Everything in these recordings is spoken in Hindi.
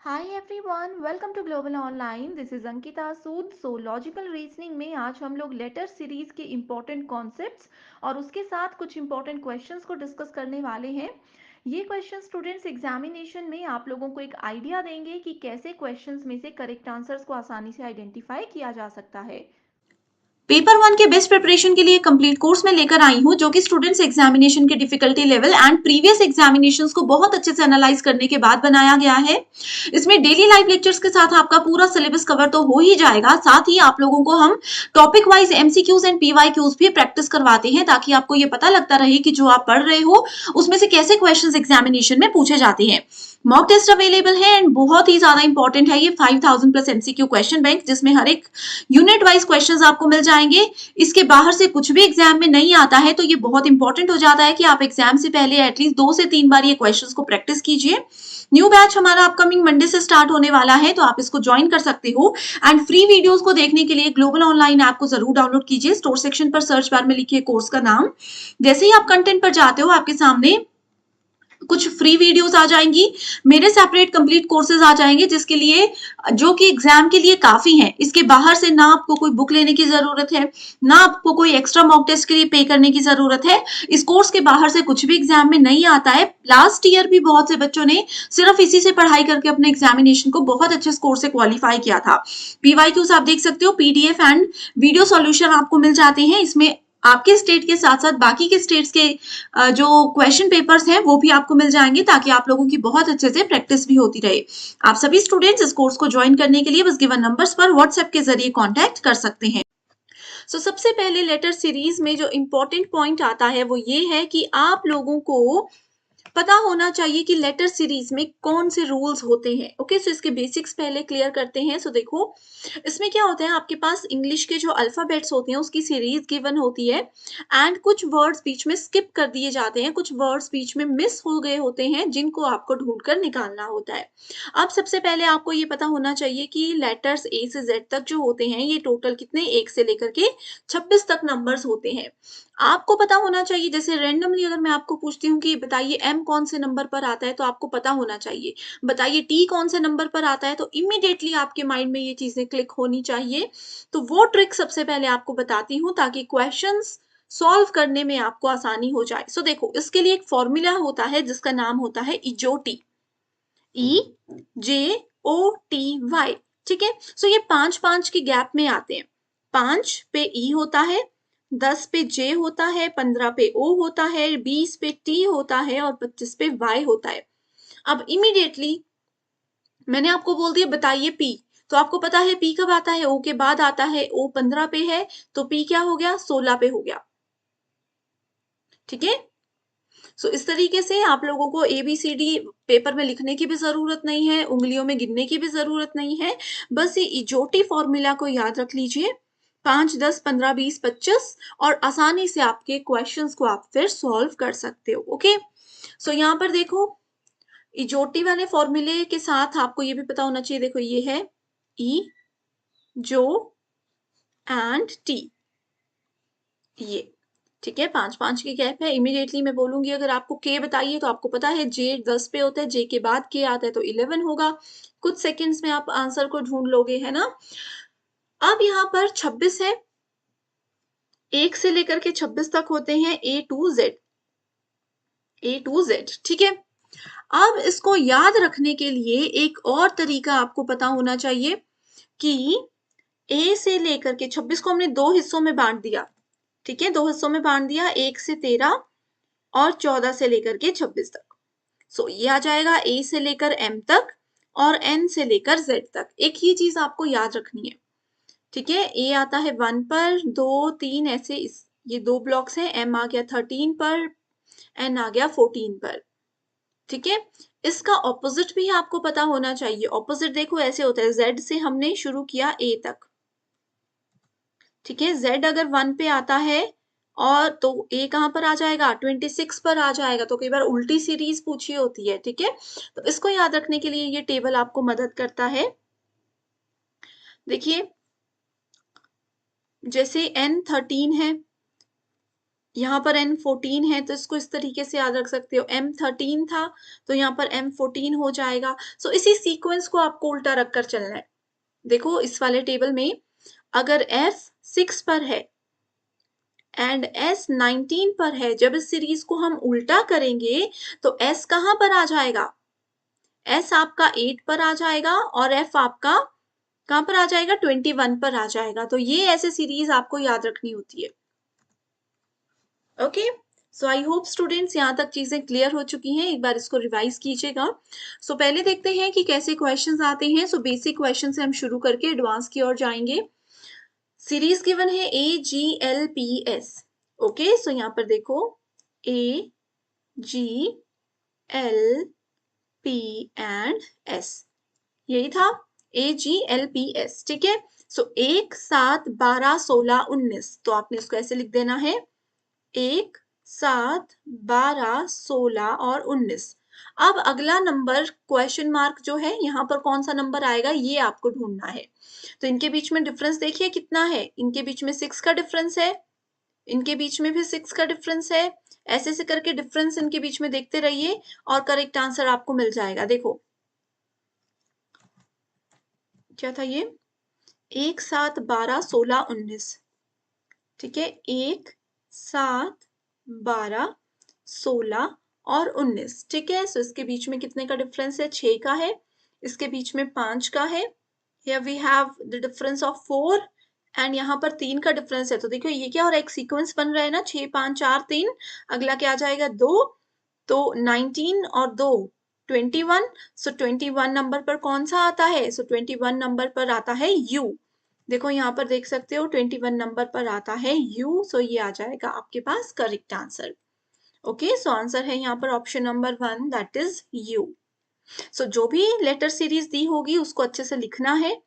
Hi everyone, welcome to global online. This is Ankita Sood. Logical reasoning में आज हम लोग लेटर सीरीज के इम्पोर्टेंट कॉन्सेप्ट्स और उसके साथ कुछ इम्पोर्टेंट क्वेश्चंस को डिस्कस करने वाले हैं। ये क्वेश्चन स्टूडेंट्स एग्जामिनेशन में आप लोगों को एक आइडिया देंगे कि कैसे क्वेश्चंस में से करेक्ट आंसर्स को आसानी से आइडेंटिफाई किया जा सकता है। पेपर वन के बेस्ट प्रिपरेशन के लिए कंप्लीट कोर्स में लेकर आई हूँ, जो कि स्टूडेंट्स एग्जामिनेशन के difficulty level and previous examinations को बहुत अच्छे से एनालाइज करने के बाद बनाया गया है। इसमें डेली लाइव लेक्चर्स के साथ आपका पूरा सिलेबस कवर तो हो ही जाएगा, साथ ही आप लोगों को हम topic wise MCQs and PYQs भी प्रैक्टिस करवाते हैं, ताकि आपको ये पता लगता रहे कि जो आप पढ़ रहे हो उसमें से कैसे क्वेश्चन एग्जामिनेशन में पूछे जाते हैं। मॉक टेस्ट अवेलेबल है एंड बहुत ही ज्यादा इंपॉर्टेंट है ये 5000 प्लस एमसीक्यू क्वेश्चन बैंक, जिसमें हर एक यूनिट वाइज क्वेश्चंस आपको मिल जाएंगे। इसके बाहर से कुछ भी एग्जाम में नहीं आता है, तो ये बहुत इंपॉर्टेंट हो जाता है कि आप एग्जाम से पहले एटलीस्ट 2 से 3 बार ये क्वेश्चंस को प्रैक्टिस कीजिए। न्यू बैच हमारा अपकमिंग मंडे से स्टार्ट होने वाला है, तो आप इसको ज्वाइन कर सकते हो। एंड फ्री वीडियोस को देखने के लिए ग्लोबल ऑनलाइन ऐप को जरूर डाउनलोड कीजिए। स्टोर सेक्शन पर सर्च बार में लिखिए कोर्स का नाम। जैसे ही आप कंटेंट पर जाते हो, आपके सामने कुछ फ्री वीडियोस आ जाएंगी, मेरे सेपरेट कंप्लीट कोर्सेज आ जाएंगे, जिसके लिए जो कि एग्जाम के लिए काफी है। इसके बाहर से ना आपको कोई बुक लेने की जरूरत है, ना आपको कोई एक्स्ट्रा मॉक टेस्ट के लिए पे करने की जरूरत है। इस कोर्स के बाहर से कुछ भी एग्जाम में नहीं आता है। लास्ट ईयर भी बहुत से बच्चों ने सिर्फ इसी से पढ़ाई करके अपने एग्जामिनेशन को बहुत अच्छे स्कोर से क्वालिफाई किया था। पीवाईक्यूज आप देख सकते हो, पीडीएफ एंड वीडियो सॉल्यूशन आपको मिल जाते हैं। इसमें आपके स्टेट के साथ साथ बाकी के स्टेट्स के जो क्वेश्चन पेपर्स हैं वो भी आपको मिल जाएंगे, ताकि आप लोगों की बहुत अच्छे से प्रैक्टिस भी होती रहे। आप सभी स्टूडेंट्स इस कोर्स को ज्वाइन करने के लिए बस गिवन नंबर्स पर व्हाट्सएप के जरिए कांटेक्ट कर सकते हैं। सबसे पहले लेटर सीरीज में जो इंपॉर्टेंट पॉइंट आता है वो ये है कि आप लोगों को पता होना चाहिए कि लेटर सीरीज में कौन से रूल्स होते हैं। ओके, सो इसके बेसिक्स पहले क्लियर करते हैं। देखो, इसमें क्या होता है, आपके पास इंग्लिश के जो अल्फाबेट्स होते हैं उसकी सीरीज गिवन होती है एंड कुछ वर्ड्स बीच में स्किप कर दिए जाते हैं, कुछ वर्ड्स बीच में मिस हो गए होते हैं, जिनको आपको ढूंढकर निकालना होता है। अब सबसे पहले आपको ये पता होना चाहिए कि लेटर्स ए से जेड तक जो होते हैं ये टोटल कितने, 1 से लेकर के 26 तक नंबर्स होते हैं। आपको पता होना चाहिए, जैसे रैंडमली अगर मैं आपको पूछती हूँ कि बताइए एम कौन से नंबर पर आता है, तो आपको पता होना चाहिए। बताइए टी कौन से नंबर पर आता है, तो इमीडिएटली आपके माइंड में ये चीजें क्लिक होनी चाहिए। तो वो ट्रिक सबसे पहले आपको बताती हूँ, ताकि क्वेश्चंस सॉल्व करने में आपको आसानी हो जाए। देखो, इसके लिए एक फॉर्मूला होता है जिसका नाम होता है इजोटी, EJOTY। ठीक है, ये 5-5 के गैप में आते हैं। 5 पे ई होता है, 10 पे जे होता है, 15 पे ओ होता है, 20 पे टी होता है और 25 पे वाई होता है। अब इमीडिएटली मैंने आपको बोल दिया बताइए पी, तो आपको पता है पी कब आता है, ओ के बाद आता है। ओ 15 पे है तो पी क्या हो गया, 16 पे हो गया। ठीक है, इस तरीके से आप लोगों को ABCD पेपर में लिखने की भी जरूरत नहीं है, उंगलियों में गिनने की भी जरूरत नहीं है। बस ये इजोटी फॉर्मूला को याद रख लीजिए, 5, 10, 15, 20, 25, और आसानी से आपके क्वेश्चंस को आप फिर सॉल्व कर सकते हो। ओके, यहाँ पर देखो, इजोटी वाले फॉर्मूले के साथ आपको ये भी पता होना चाहिए। देखो, ये है ई, जो एंड टी, ये ठीक है, 5-5 की गैप है। इमीडिएटली मैं बोलूंगी अगर आपको के बताइए, तो आपको पता है जे 10 पे होता है, जे के बाद के आता है तो 11 होगा। कुछ सेकंड्स में आप आंसर को ढूंढ लोगे, है ना। अब यहाँ पर 26 है, 1 से लेकर के 26 तक होते हैं A to Z। ठीक है, अब इसको याद रखने के लिए एक और तरीका आपको पता होना चाहिए कि A से लेकर के 26 को हमने 2 हिस्सों में बांट दिया। ठीक है, 2 हिस्सों में बांट दिया, 1 से 13 और 14 से लेकर के 26 तक। ये आ जाएगा A से लेकर M तक और N से लेकर Z तक। एक ही चीज आपको याद रखनी है। ठीक है, A आता है 1 पर, 2, 3, ऐसे ये 2 ब्लॉक्स हैं। M आ गया 13 पर, N आ गया 14 पर। ठीक है, इसका ऑपोजिट भी आपको पता होना चाहिए। ऑपोजिट देखो ऐसे होता है, Z से हमने शुरू किया A तक। ठीक है, Z अगर 1 पे आता है और तो A कहां पर आ जाएगा, 26 पर आ जाएगा। तो कई बार उल्टी सीरीज पूछी होती है। ठीक है, तो इसको याद रखने के लिए ये टेबल आपको मदद करता है। देखिए, जैसे N 13 है यहाँ पर N14 है तो इसको इस तरीके से याद रख सकते हो, M13 था तो यहाँ पर M14 हो जाएगा। सो इसी सीक्वेंस को आपको उल्टा रखकर चलना है। देखो इस वाले टेबल में अगर F 6 पर है एंड S 19 पर है, जब इस सीरीज को हम उल्टा करेंगे तो S कहाँ पर आ जाएगा? S आपका 8 पर आ जाएगा और F आपका कहाँ पर आ जाएगा? 21 पर आ जाएगा। तो ये ऐसे सीरीज आपको याद रखनी होती है। Okay, so I hope students यहाँ तक चीजें क्लियर हो चुकी हैं। एक बार इसको रिवाइज कीजिएगा। सो पहले देखते हैं कि कैसे क्वेश्चंस आते हैं। सो बेसिक क्वेश्चन से हम शुरू करके एडवांस की ओर जाएंगे। सीरीज गिवन है AGLPS। ओके, सो यहाँ पर देखो AGLP एंड S, यही था AGLPS। ठीक है, सो 1 7 12 16 19, तो आपने इसको ऐसे लिख देना है 1 7 12 16 और 19। अब अगला नंबर क्वेश्चन मार्क जो है, यहाँ पर कौन सा नंबर आएगा ये आपको ढूंढना है। तो इनके बीच में डिफरेंस देखिए कितना है, इनके बीच में 6 का डिफरेंस है, इनके बीच में भी 6 का डिफरेंस है। ऐसे ऐसे करके डिफरेंस इनके बीच में देखते रहिए और करेक्ट आंसर आपको मिल जाएगा। देखो क्या था ये, 1 7 12 16 19। ठीक है, 1 7 12 16 और 19। ठीक है, सो इसके बीच में कितने का डिफरेंस है? 6 का है। इसके बीच में 5 का है। Here we have the difference of 4 and यहाँ पर 3 का डिफरेंस है। तो देखो ये क्या हो रहा है, एक सीक्वेंस बन रहा है ना, 6 5 4 3। अगला क्या आ जाएगा? 2, तो 19 और 2 21। सो 21 नंबर पर कौन सा आता है? सो 21 नंबर पर आता है U। देखो यहाँ पर देख सकते हो 21 नंबर पर आता है U। सो ये आ जाएगा आपके पास correct answer. Okay, so answer है यहाँ पर option number 1, that is U। So जो भी लेटर सीरीज दी होगी उसको अच्छे से लिखना है,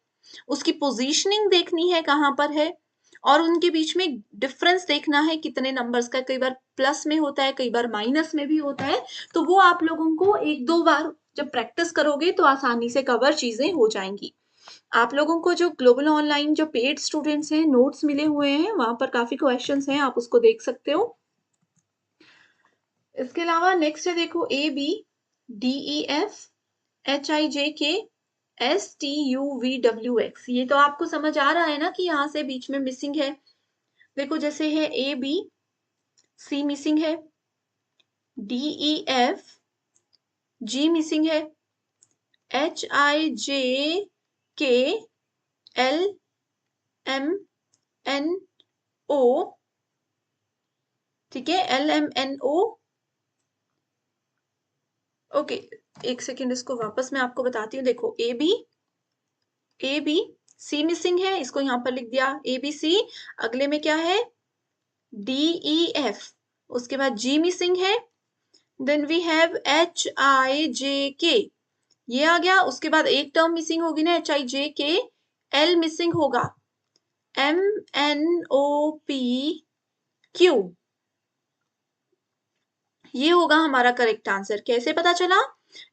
उसकी पोजीशनिंग देखनी है कहाँ पर है, और उनके बीच में डिफरेंस देखना है कितने नंबर्स का। कई बार प्लस में होता है, कई बार माइनस में भी होता है। तो वो आप लोगों को एक दो बार जब प्रैक्टिस करोगे तो आसानी से कवर चीजें हो जाएंगी। आप लोगों को जो ग्लोबल ऑनलाइन जो पेड स्टूडेंट्स हैं नोट्स मिले हुए हैं, वहां पर काफी क्वेश्चंस हैं, आप उसको देख सकते हो। इसके अलावा नेक्स्ट है देखो ABDEF HIJKSTUVWX। ये तो आपको समझ आ रहा है ना कि यहाँ से बीच में मिसिंग है। देखो जैसे है AB, C मिसिंग है, DEF, G मिसिंग है, HIJKLMNO। ठीक है, LMNO। ओके, एक सेकेंड, इसको वापस मैं आपको बताती हूँ। देखो AB C मिसिंग है, इसको यहाँ पर लिख दिया ABC। अगले में क्या है? DEF। उसके बाद G मिसिंग है, देन वी हैव HIJK, ये आ गया। उसके बाद एक टर्म मिसिंग होगी ना, HIJK, L मिसिंग होगा, MNOPQ। ये होगा हमारा करेक्ट आंसर। कैसे पता चला?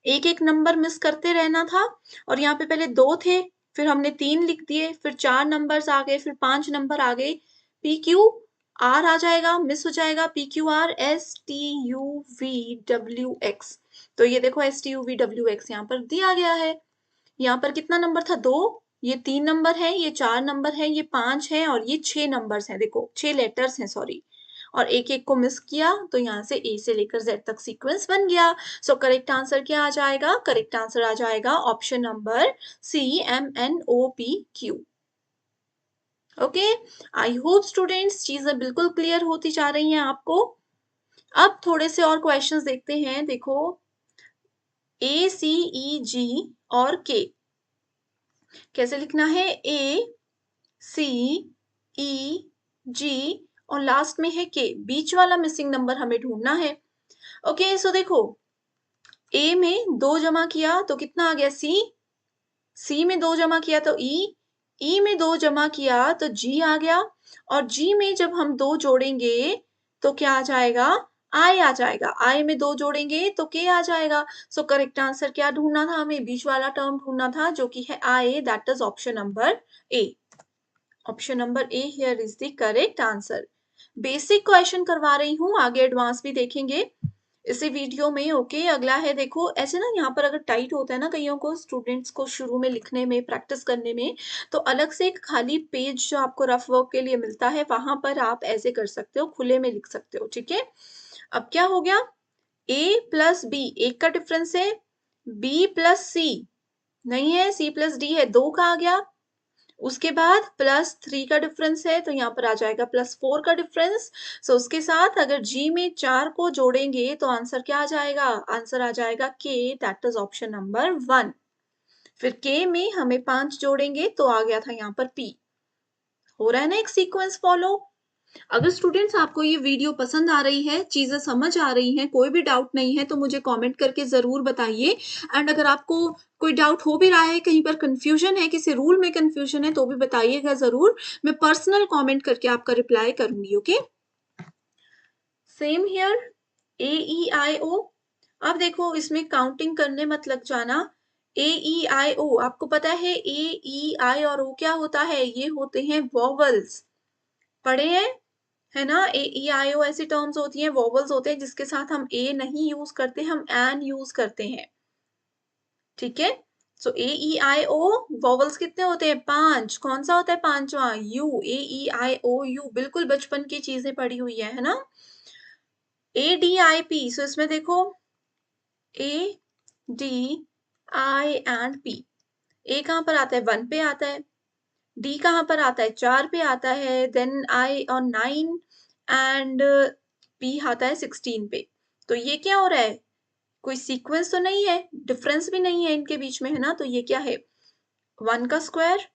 एक एक नंबर मिस करते रहना था, और यहाँ पे पहले 2 थे, फिर हमने 3 लिख दिए, फिर 4 नंबर्स आ गए, फिर 5 नंबर आ गए। PQR आ जाएगा, मिस हो जाएगा, PQR STUVWX। तो ये देखो STUVWX यहाँ पर दिया गया है। यहाँ पर कितना नंबर था? 2, ये 3 नंबर है, ये 4 नंबर है, ये 5 है, और ये 6 नंबर्स हैं। देखो 6 लेटर्स हैं, सॉरी, और एक एक को मिस किया तो यहाँ से A से लेकर Z तक सीक्वेंस बन गया। सो करेक्ट आंसर क्या आ जाएगा? करेक्ट आंसर आ जाएगा option number C, MNOPQ। Okay, I hope students चीजें बिल्कुल क्लियर होती जा रही हैं आपको। अब थोड़े से और क्वेश्चंस देखते हैं। देखो ACEG और K कैसे लिखना है? ACEG और लास्ट में है K, बीच वाला मिसिंग नंबर हमें ढूंढना है। ओके, सो देखो A में 2 जमा किया तो कितना आ गया? C में 2 जमा किया तो E में 2 जमा किया तो G आ गया, और G में जब हम 2 जोड़ेंगे तो क्या आ जाएगा? I आ जाएगा। I में 2 जोड़ेंगे तो K आ जाएगा। सो करेक्ट आंसर क्या ढूंढना था हमें? बीच वाला टर्म ढूंढना था जो कि है I, that is option number A। Option number A here is the correct answer. Basic question करवा रही हूँ, आगे एडवांस भी देखेंगे इसी वीडियो में। ओके, अगला है देखो, ऐसे ना यहाँ पर अगर टाइट होता है ना कईयों को, स्टूडेंट्स को शुरू में लिखने में, प्रैक्टिस करने में, तो अलग से एक खाली पेज जो आपको रफ वर्क के लिए मिलता है, वहां पर आप ऐसे कर सकते हो, खुले में लिख सकते हो। ठीक है, अब क्या हो गया, a प्लस बी, एक का डिफरेंस है, b प्लस सी नहीं है, c प्लस डी है, दो का आ गया, उसके बाद +3 का डिफरेंस है, तो यहाँ पर आ जाएगा +4 का डिफरेंस। सो उसके साथ अगर g में 4 को जोड़ेंगे तो आंसर क्या आ जाएगा, आंसर आ जाएगा k, that is option number 1। फिर k में हमें 5 जोड़ेंगे तो आ गया था यहाँ पर p। हो रहा है ना एक सीक्वेंस फॉलो। अगर स्टूडेंट्स आपको ये वीडियो पसंद आ रही है, चीजें समझ आ रही हैं, कोई भी डाउट नहीं है, तो मुझे कमेंट करके जरूर बताइए। एंड अगर आपको कोई डाउट हो भी रहा है, कहीं पर कंफ्यूजन है, किसी रूल में कंफ्यूजन है, तो भी बताइएगा जरूर, मैं पर्सनल कमेंट करके आपका रिप्लाई करूंगी। ओके, सेम हियर, ए ई आई ओ। अब देखो इसमें काउंटिंग करने मत लग जाना। ए ई आई ओ, आपको पता है ए ई आई और ओ क्या होता है, ये होते हैं वॉवल्स, पढ़े हैं, है ना। ए ई आई ओ ऐसी टर्म्स होती हैं, वॉवल्स होते हैं जिसके साथ हम ए नहीं यूज करते, हम एन यूज करते हैं। ठीक है, सो ए ई आई ओ वॉवल्स कितने होते हैं, 5। कौन सा होता है पांचवा, you, A E I O you, बिल्कुल बचपन की चीजें पढ़ी हुई है ना। ए डी आई पी, सो इसमें देखो A D I and P, A कहां पर आता है, 1 पे आता है, डी कहां पर आता है, 4 पे आता है, देन आई और 9, एंड पी आता है 16 पे। तो ये क्या हो रहा है, कोई सीक्वेंस तो नहीं है, डिफरेंस भी नहीं है इनके बीच में, है ना। तो ये क्या है, 1 का स्क्वायर,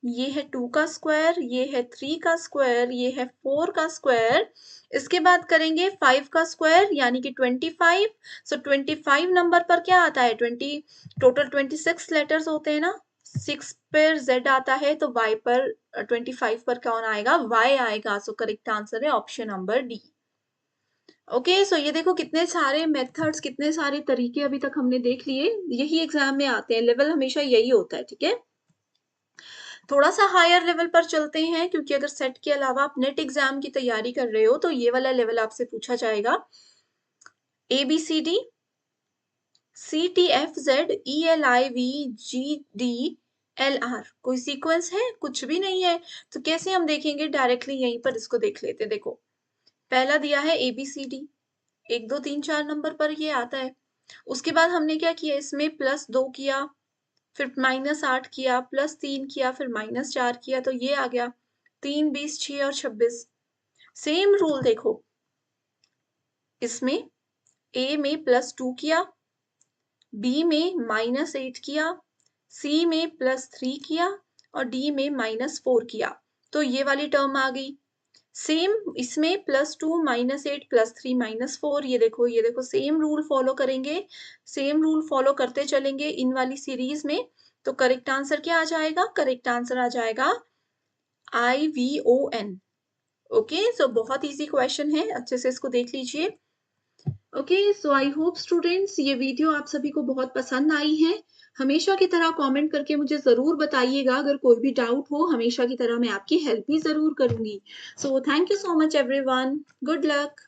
ये है 2 का स्क्वायर, ये है 3 का स्क्वायर, ये है 4 का स्क्वायर। इसके बाद करेंगे 5 का स्क्वायर यानी कि 25। सो 25 नंबर पर क्या आता है, 20, टोटल 26 लेटर्स होते हैं ना, 6 पर z आता है, तो y पर 25 पर कौन आएगा, y आएगा। सो करेक्ट आंसर है ऑप्शन नंबर डी। ओके, सो ये देखो कितने सारे मेथड्स, कितने सारे तरीके अभी तक हमने देख लिए, यही एग्जाम में आते हैं, लेवल हमेशा यही होता है। ठीक है, थोड़ा सा हायर लेवल पर चलते हैं, क्योंकि अगर सेट के अलावा आप नेट एग्जाम की तैयारी कर रहे हो तो ये वाला लेवल आपसे पूछा जाएगा। A B C D, C T F Z, E L I V, G D L R, कोई सीक्वेंस है, कुछ भी नहीं है। तो कैसे हम देखेंगे, डायरेक्टली यहीं पर इसको देख लेते हैं। देखो पहला दिया है A B C D, 1 2 3 4 number पर ये आता है। उसके बाद हमने क्या किया, इसमें +2 किया, फिर -8 किया, +3 किया, फिर -4 किया, तो ये आ गया 3 20 6 और 26। सेम रूल देखो, इसमें ए में +2 किया, बी में -8 किया, सी में +3 किया और डी में -4 किया, तो ये वाली टर्म आ गई। सेम इसमें +2 -8 +3 -4, ये देखो सेम रूल फॉलो करेंगे, सेम रूल फॉलो करते चलेंगे इन वाली सीरीज में। तो करेक्ट आंसर क्या आ जाएगा, करेक्ट आंसर आ जाएगा IVON। ओके, सो बहुत इजी क्वेश्चन है, अच्छे से इसको देख लीजिए। Okay, so I hope students ये वीडियो आप सभी को बहुत पसंद आई है। हमेशा की तरह कमेंट करके मुझे जरूर बताइएगा, अगर कोई भी डाउट हो, हमेशा की तरह मैं आपकी हेल्प भी जरूर करूंगी। So thank you so much everyone, good luck.